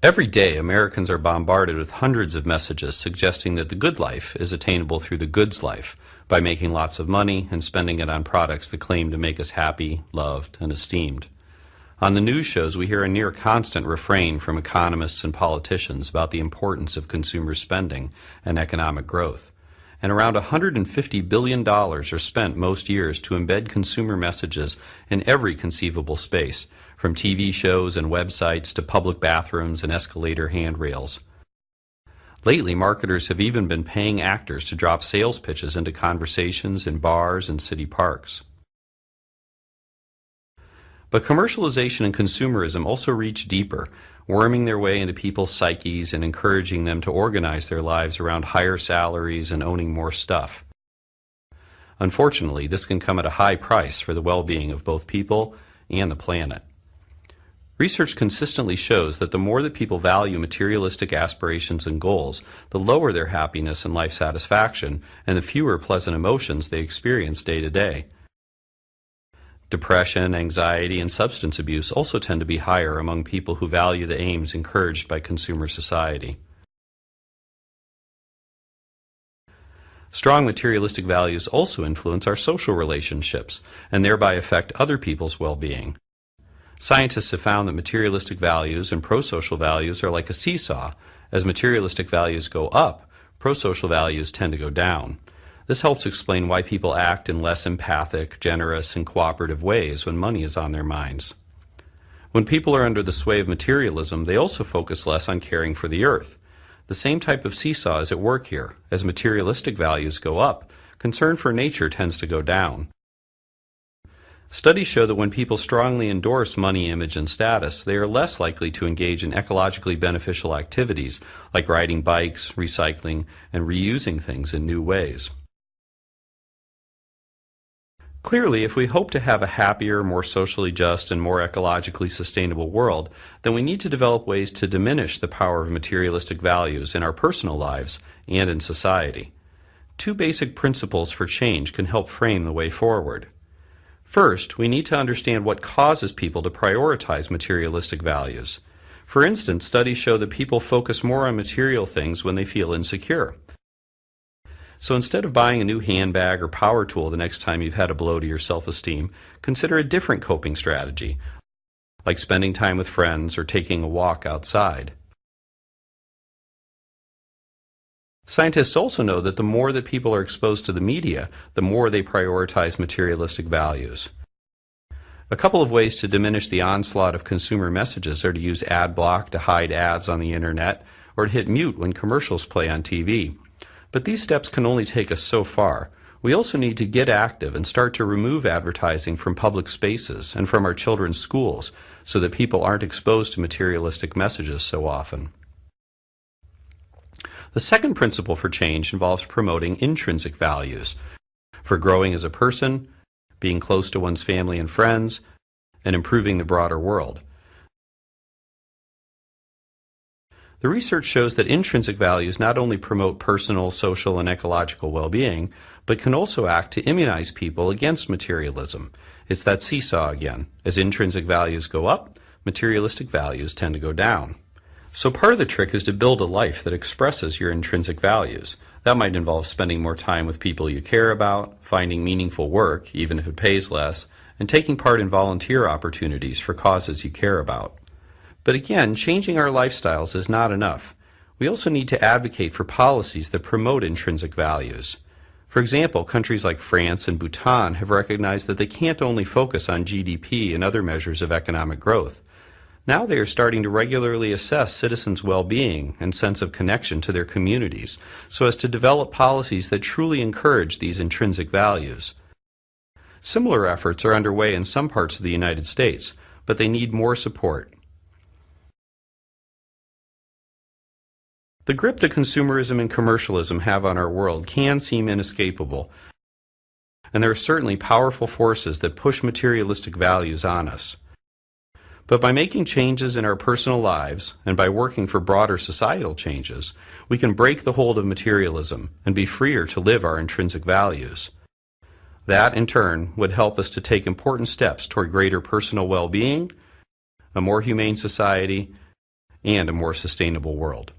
Every day, Americans are bombarded with hundreds of messages suggesting that the good life is attainable through the goods life by making lots of money and spending it on products that claim to make us happy, loved, and esteemed. On the news shows, we hear a near constant refrain from economists and politicians about the importance of consumer spending and economic growth. And around $150 billion are spent most years to embed consumer messages in every conceivable space, from TV shows and websites to public bathrooms and escalator handrails. Lately, marketers have even been paying actors to drop sales pitches into conversations in bars and city parks. But commercialization and consumerism also reach deeper, worming their way into people's psyches and encouraging them to organize their lives around higher salaries and owning more stuff. Unfortunately, this can come at a high price for the well-being of both people and the planet. Research consistently shows that the more that people value materialistic aspirations and goals, the lower their happiness and life satisfaction, and the fewer pleasant emotions they experience day to day. Depression, anxiety, and substance abuse also tend to be higher among people who value the aims encouraged by consumer society. Strong materialistic values also influence our social relationships and thereby affect other people's well-being. Scientists have found that materialistic values and pro-social values are like a seesaw. As materialistic values go up, pro-social values tend to go down. This helps explain why people act in less empathic, generous, and cooperative ways when money is on their minds. When people are under the sway of materialism, they also focus less on caring for the earth. The same type of seesaw is at work here. As materialistic values go up, concern for nature tends to go down. Studies show that when people strongly endorse money, image, and status, they are less likely to engage in ecologically beneficial activities like riding bikes, recycling, and reusing things in new ways. Clearly, if we hope to have a happier, more socially just, and more ecologically sustainable world, then we need to develop ways to diminish the power of materialistic values in our personal lives and in society. Two basic principles for change can help frame the way forward. First, we need to understand what causes people to prioritize materialistic values. For instance, studies show that people focus more on material things when they feel insecure. So instead of buying a new handbag or power tool the next time you've had a blow to your self-esteem, consider a different coping strategy, like spending time with friends or taking a walk outside. Scientists also know that the more that people are exposed to the media, the more they prioritize materialistic values. A couple of ways to diminish the onslaught of consumer messages are to use ad block to hide ads on the internet or to hit mute when commercials play on TV. But these steps can only take us so far. We also need to get active and start to remove advertising from public spaces and from our children's schools so that people aren't exposed to materialistic messages so often. The second principle for change involves promoting intrinsic values for growing as a person, being close to one's family and friends, and improving the broader world. The research shows that intrinsic values not only promote personal, social, and ecological well-being, but can also act to immunize people against materialism. It's that seesaw again. As intrinsic values go up, materialistic values tend to go down. So part of the trick is to build a life that expresses your intrinsic values. That might involve spending more time with people you care about, finding meaningful work, even if it pays less, and taking part in volunteer opportunities for causes you care about. But again, changing our lifestyles is not enough. We also need to advocate for policies that promote intrinsic values. For example, countries like France and Bhutan have recognized that they can't only focus on GDP and other measures of economic growth. Now they are starting to regularly assess citizens' well-being and sense of connection to their communities so as to develop policies that truly encourage these intrinsic values. Similar efforts are underway in some parts of the United States, but they need more support. The grip that consumerism and commercialism have on our world can seem inescapable, and there are certainly powerful forces that push materialistic values on us. But by making changes in our personal lives and by working for broader societal changes, we can break the hold of materialism and be freer to live our intrinsic values. That, in turn, would help us to take important steps toward greater personal well-being, a more humane society, and a more sustainable world.